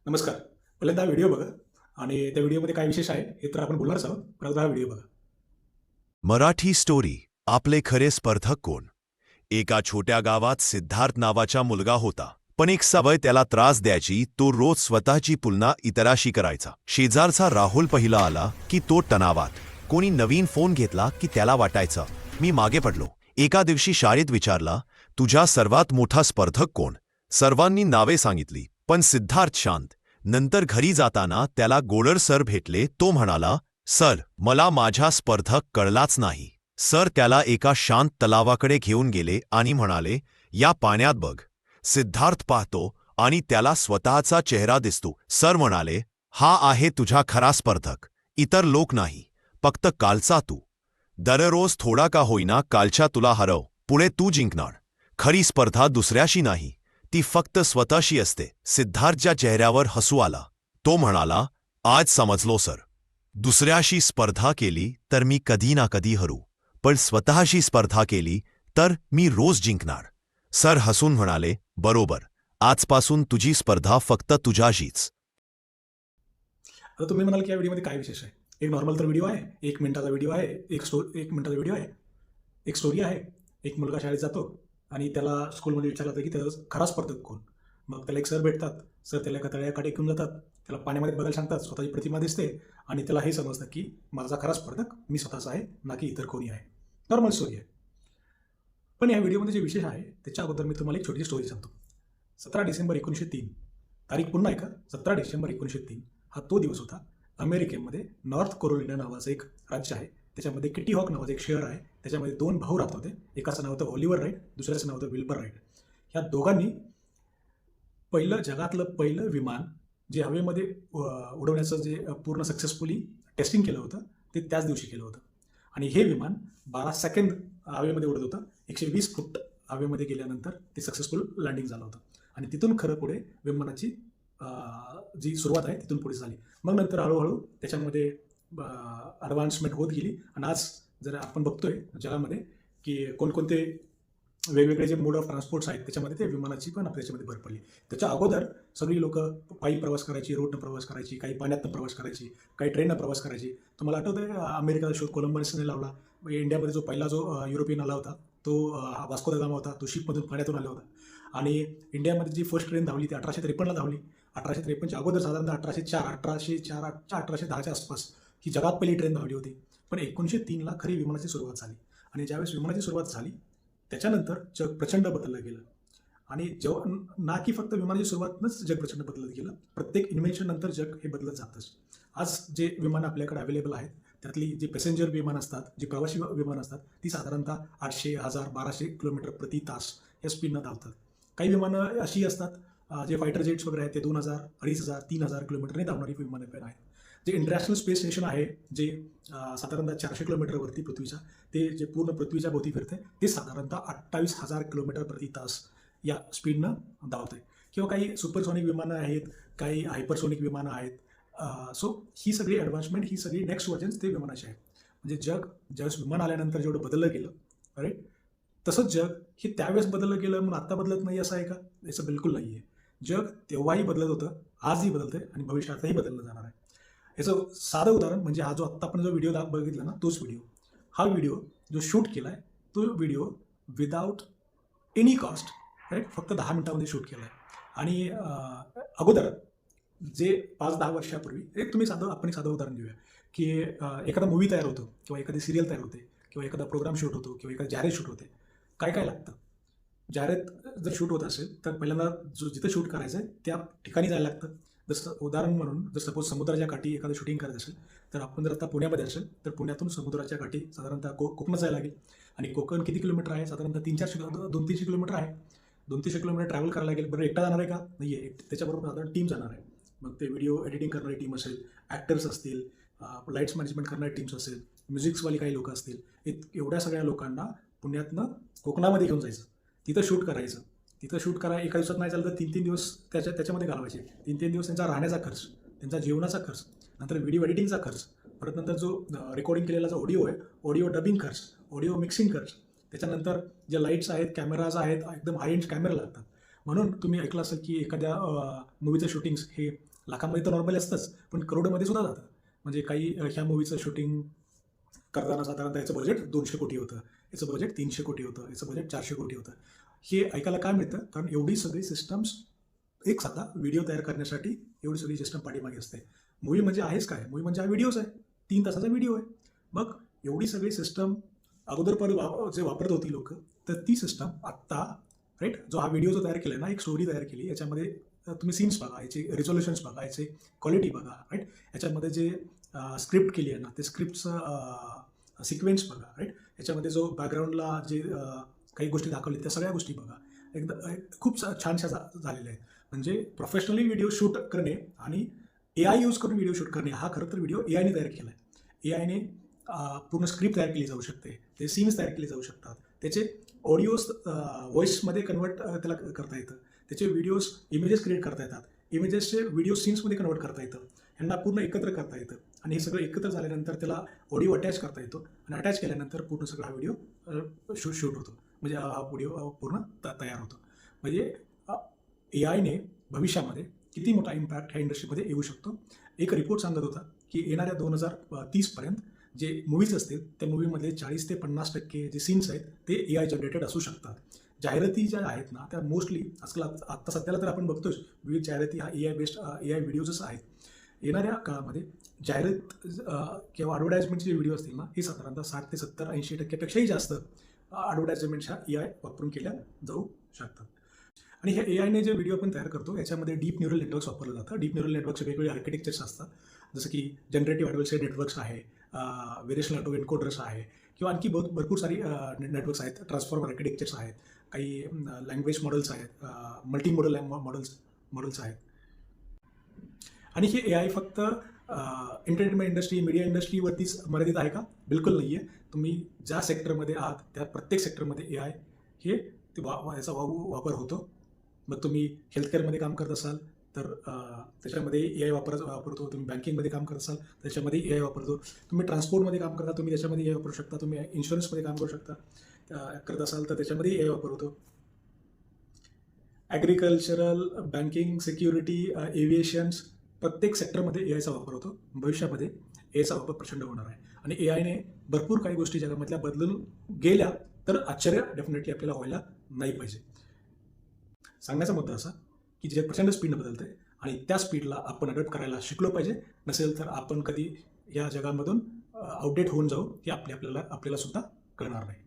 नमस्कार. पहिल्यांदा हा व्हिडिओ बघा आणि त्या व्हिडिओमध्ये काय विशेष आहे हे तर आपण बोलणारच आहोत. परंतु हा व्हिडिओ बघा. मराठी स्टोरी. आपले खरे स्पर्धक कोण? एका छोट्या गावात सिद्धार्थ नावाचा मुलगा होता. पण एक सवय त्याला त्रास द्यायची. तो रोज स्वतःची तुलना इतराशी करायचा. शेजारचा राहुल पहिला आला की तो तणावात. कोणी नवीन फोन घेतला की त्याला वाटायचं मी मागे पडलो. एका दिवशी शाळेत विचारला, तुझा सर्वात मोठा स्पर्धक कोण? सर्वांनी नावे सांगितली, पण सिद्धार्थ शांत. नंतर घरी जाताना त्याला गोडर सर भेटले. तो म्हणाला, सर, मला माझा स्पर्धक कळलाच नाही. सर त्याला एका शांत तलावाकडे घेऊन गेले आणि म्हणाले, या पाण्यात बघ. सिद्धार्थ पाहतो आणि त्याला स्वतःचा चेहरा दिसतो. सर म्हणाले, हा आहे तुझा खरा स्पर्धक, इतर लोक नाही, फक्त कालचा तू. दररोज थोडा का होईना कालच्या तुला हरव, पुढे तू जिंकणार. खरी स्पर्धा दुसऱ्याशी नाही, ती फक्त स्वतःशी असते. सिद्धार्थच्या चेहऱ्यावर हसू आला. तो म्हणाला, आज समजलो सर. दुसऱ्याशी स्पर्धा केली तर मी कधी ना कधी हरू, पण स्वतःशी स्पर्धा केली तर मी रोज जिंकणार. सर हसून म्हणाले, बरोबर, आजपासून तुझी स्पर्धा फक्त तुझ्याशीच. आता तुम्ही म्हणाल की या व्हिडिओमध्ये काय विशेष आहे? एक नॉर्मल तर व्हिडिओ आहे, 1 मिनिटाचा व्हिडिओ आहे, एक मिनिटाचा व्हिडिओ आहे, एक स्टोरी आहे. एक मुलगा शाळेत जातो आणि त्याला स्कूलमध्ये विचारलं जातं की त्याचा खरा स्पर्धक कोण? मग त्याला एक सर भेटतात. सर त्याला एका तळ्याकाठी घेऊन जातात. त्याला पाण्यामध्ये बघायला सांगतात. स्वतःची प्रतिमा दिसते आणि त्याला हे समजतं की माझा खरा स्पर्धक मी स्वतःचा आहे, ना की इतर कोणी आहे. नॉर्मल स्टोरी आहे. पण या व्हिडिओमध्ये जे विशेष आहे त्याच्या अगोदर मी तुम्हाला एक छोटी स्टोरी सांगतो. 17 डिसेंबर 1903, तारीख पुन्हा ऐका, 17 डिसेंबर 1903 हा तो दिवस होता. अमेरिकेमध्ये नॉर्थ कॅरोलिना नावाचं एक राज्य आहे. त्याच्यामध्ये किटी हॉक नावाचं एक शहर आहे. त्याच्यामध्ये 2 भाऊ राहत होते. एकाचं नाव होतं ऑलिव्हर राईट, दुसऱ्याचं नाव होतं विल्बर राईट. ह्या दोघांनी जगातलं पहिलं विमान जे हवेमध्ये उडवण्याचं जे पूर्ण सक्सेसफुली टेस्टिंग केलं होतं ते त्याच दिवशी केलं होतं. आणि हे विमान 12 सेकंद हवेमध्ये उडत होतं. 120 फूट हवेमध्ये गेल्यानंतर ते सक्सेसफुल लँडिंग झालं होतं. आणि तिथून खरं पुढे विमानाची जी सुरुवात आहे तिथून पुढे झाली. मग नंतर हळूहळू त्याच्यामध्ये ॲडव्हान्समेंट होत गेली. आणि आज जर आपण बघतोय जगामध्ये की कोणकोणते वेगवेगळे जे मोड ऑफ ट्रान्सपोर्ट्स आहेत त्याच्यामध्ये ते विमानाची पण त्याच्यामध्ये भर पडली. त्याच्या अगोदर सगळी लोकं पायी प्रवास करायची, रोडनं प्रवास करायची, काही पाण्यातनं प्रवास करायची, काही ट्रेननं प्रवास करायची. तुम्हाला आठवतं आहे अमेरिकेचा शोध कोलंबसने लावला. इंडियामध्ये जो पहिला जो युरोपियन आला होता तो वास्को द गामा होता. तो शिपमधून पाण्यातून आला होता. आणि इंडियामध्ये जी फर्स्ट ट्रेन धावली ती 1853ला धावली. 1853च्या अगोदर साधारणतः 1810च्या आसपास ही जगात पहिली ट्रेन धावली होती. पण 1903ला खरी विमानाची सुरुवात झाली. आणि ज्यावेळेस विमानाची सुरुवात झाली त्याच्यानंतर जग प्रचंड बदललं गेलं. आणि जेव्हा ना की फक्त विमानाची सुरुवातनंच जग प्रचंड बदलत गेलं, प्रत्येक इन्व्हेन्शन नंतर जग हे बदलत जातंच. आज जे विमानं आपल्याकडे अवेलेबल आहेत त्यातली जी पॅसेंजर विमान असतात, जी प्रवासी विमान असतात ती साधारणतः 800, 1000, 1200 किलोमीटर प्रति तास या स्पीडनं धावतात. काही विमानं अशी असतात जे फायटर जेट्स वगैरे आहेत ते 2000, 2500, 3000 किलोमीटरने धावणारी विमानं पण आहेत. जे इंटरनॅशनल स्पेस स्टेशन आहे जे साधारणतः 400 किलोमीटरवरती पृथ्वीच्या, ते जे पूर्ण पृथ्वीच्या भोवती फिरते ते साधारणतः 28,000 किलोमीटर प्रति तास या स्पीडनं धावते. किंवा काही सुपरसॉनिक विमानं आहेत, काही हायपरसॉनिक विमानं आहेत. सो ही सगळी ॲडव्हान्समेंट, ही सगळी नेक्स्ट व्हर्जन्स ते विमानाची आहे. म्हणजे जग ज्यावेळेस विमान आल्यानंतर जेवढं बदललं गेलं राईट, तसंच जग हे त्यावेळेस बदललं गेलं म्हणून आत्ता बदलत नाही असं आहे का? याचं बिलकुल नाही आहे. जग तेव्हाही बदलत होतं, आजही बदलतं आहे आणि भविष्यातही बदललं जाणार आहे. याचं साधं उदाहरण म्हणजे हा जो आत्ता आपण जो व्हिडिओ बघितला ना तोच व्हिडिओ. हा व्हिडिओ जो शूट केला आहे तो video without any cost right फक्त 10 मिनिटामध्ये शूट केला आहे. आणि अगोदर जे 5-10 वर्षापूर्वी आपण एक साधं उदाहरण घेऊया की एखादा मूवी तयार होतो किंवा एखादी सिरियल तयार होते किंवा एखादा प्रोग्राम शूट होतो किंवा एखादी जाहिरात शूट होते. काय काय लागतं? जाहिरात जर शूट होत असेल तर पहिल्यांदा जिथं शूट करायचं आहे त्या ठिकाणी जायला लागतं. जसं उदाहरण म्हणून जर सपोज समुद्राच्या काठी एखादं शूटिंग करत असेल तर आपण जर आता पुण्यामध्ये असेल तर पुण्यातून समुद्राच्या काठी साधारणतः कोकणात जायला लागेल. आणि कोकण किती किलोमीटर आहे? साधारणतः 200-300 किलोमीटर आहे. 200-300 किलोमीटर ट्रॅव्हल करायला लागेल. बरं एकटा जाणार आहे का? नाही आहे. त्याच्याबरोबर साधारण टीम जाणार आहे. मग ते व्हिडिओ एडिटिंग करणारी टीम असेल, ॲक्टर्स असतील, लाईट्स मॅनेजमेंट करणारी टीम्स असेल, म्युझिक्सवाली काही लोकं असतील. एवढ्या सगळ्या लोकांना पुण्यातनं कोकणामध्ये घेऊन जायचं, तिथं शूट करायचं. तिथं शूट एका दिवसात नाही झालं तर 3-3 दिवस त्याच्यामध्ये घालवायचे. 3-3 दिवस त्यांचा राहण्याचा खर्च, त्यांचा जेवणाचा खर्च, नंतर व्हिडिओ एडिटिंगचा खर्च, परत नंतर जो रेकॉर्डिंग केलेला जो ऑडिओ आहे, ऑडिओ डबिंग खर्च, ऑडिओ मिक्सिंग खर्च, त्याच्यानंतर जे लाईट्स आहेत, कॅमेराज आहेत, एकदम हाय एंड कॅमेरा लागतात. म्हणून तुम्ही ऐकलं असेल की एखाद्या मूवीचं शूटिंग्स हे लाखांमध्ये तर नॉर्मली असतंच, पण करोडमध्ये सुद्धा जातं. म्हणजे काही ह्या मूवीचं शूटिंग करताना साधारणतः याचं बजेट 200 कोटी होतं, याचं बजेट 300 कोटी होतं, याचं बजेट 400 कोटी होतं. हे ऐकायला काय मिळतं? कारण एवढी सगळी सिस्टम्स एक साधा व्हिडिओ तयार करण्यासाठी एवढी सगळी सिस्टम पाठीमागे असते. मूवी म्हणजे आहेच काय? मूवी म्हणजे हा व्हिडिओच आहे. 3 तासाचा व्हिडिओ आहे. मग एवढी सगळी सिस्टम अगोदर जे वापरत होती लोकं, तर ती सिस्टम आत्ता राईट जो हा व्हिडिओ जो तयार केला ना, एक स्टोरी तयार केली. याच्यामध्ये तुम्ही सीन्स बघा, याचे रिझोल्युशन्स बघा, याचे क्वालिटी बघा, राईट? याच्यामध्ये जे स्क्रिप्ट केली आहे ना, ते स्क्रिप्टचं सिक्वेन्स बघा, राईट? याच्यामध्ये बॅकग्राऊंडला जे काही गोष्टी दाखवल्या त्या सगळ्या गोष्टी बघा. खूप छानशा झालेल्या आहेत. म्हणजे प्रोफेशनली व्हिडिओ शूट करणे आणि AI यूज करून व्हिडिओ शूट करणे हा खरं तर व्हिडिओ AIने तयार केला आहे. AIने पूर्ण स्क्रिप्ट तयार केली जाऊ शकते, ते सीन्स तयार केले जाऊ शकतात, त्याचे ऑडिओज व्हॉईसमध्ये कन्वर्ट त्याला करता येतं, त्याचे व्हिडिओज इमेजेस क्रिएट करता येतात, इमेजेसचे व्हिडिओ सीन्समध्ये कन्वर्ट करता येतं, ह्यांना पूर्ण एकत्र करता येतं आणि हे सगळं एकत्र झाल्यानंतर त्याला ऑडिओ अटॅच करता येतो आणि अटॅच केल्यानंतर पूर्ण सगळा हा व्हिडिओ शूट होतो. म्हणजे हा व्हिडिओ पूर्ण तयार होतो. म्हणजे AIने भविष्यामध्ये किती मोठा इम्पॅक्ट ह्या इंडस्ट्रीमध्ये येऊ शकतो. एक रिपोर्ट सांगत होता की येणाऱ्या 2030पर्यंत जे मूवीज असतील त्या मूवीमधले 40 ते 50% जे सीन्स आहेत ते AI जनरेटेड असू शकतात. जाहिराती ज्या आहेत ना त्या मोस्टली आजकाल आत्ता सध्याला तर आपण बघतोच विविध जाहिराती हा AI बेस्ड AI व्हिडिओजच आहेत. येणाऱ्या काळामध्ये जाहिरात किंवा ॲडव्हर्टाइजमेंटचे जे व्हिडिओ असतील ना हे साधारणतः 60 ते 70, 80%पेक्षाही जास्त ॲडव्हर्टाइजमेंट्स ह्या AI वापरून केल्या जाऊ शकतात. आणि ह्या AIने जे व्हिडिओ आपण तयार करतो याच्यामध्ये डीप न्यूरल नेटवर्क्स वापरलं जातं. डीप न्यूरल नेटवर्कचे वेगवेगळे आर्किटेक्चर्स असतात, जसं की जनरेटिव्ह ॲडव्हर्सेट नेटवर्क्स आहे, व्हेरिएशनल ऑटो एन्कोडर्स आहे किंवा आणखी भरपूर सारी नेटवर्क्स आहेत, ट्रान्सफॉर्मर आर्किटेक्चर्स आहेत, काही लँग्वेज मॉडेल्स आहेत, मल्टी मॉडेल मॉडेल्स आहेत. आणि हे AI फक्त एंटरटेनमेंट इंडस्ट्री, मीडिया इंडस्ट्रीवरतीच मर्यादित आहे का? बिलकुल नाही आहे. तुम्ही ज्या सेक्टरमध्ये आहात त्या प्रत्येक सेक्टरमध्ये AI हे याचा वापर होतो. मग तुम्ही हेल्थकेअरमध्ये काम करत असाल तर त्याच्यामध्ये AI वापरतो. तुम्ही बँकिंगमध्ये काम करत असाल त्याच्यामध्ये AI वापरतो. तुम्ही ट्रान्सपोर्टमध्ये काम करता तुम्ही त्याच्यामध्ये AI वापरू शकता. तुम्ही इन्शुरन्समध्ये काम करू शकता करत असाल तर त्याच्यामध्ये AI वापरतो. ॲग्रिकल्चरल, बँकिंग, सिक्युरिटी, एव्हिएशन्स प्रत्येक सेक्टरमध्ये AIचा वापर होतो. भविष्यामध्ये AIचा वापर प्रचंड होणार आहे आणि AIने भरपूर काही गोष्टी जगामधल्या बदलून गेल्या तर आश्चर्य डेफिनेटली आपल्याला व्हायला नाही पाहिजे. सांगण्याचा मुद्दा असा की जे प्रचंड स्पीडनं बदलतं आहे आणि त्या स्पीडला आपण अडॉप्ट करायला शिकलो पाहिजे. नसेल तर आपण कधी या जगामधून आउटडेट होऊन जाऊ हे आपल्याला सुद्धा कळणार नाही.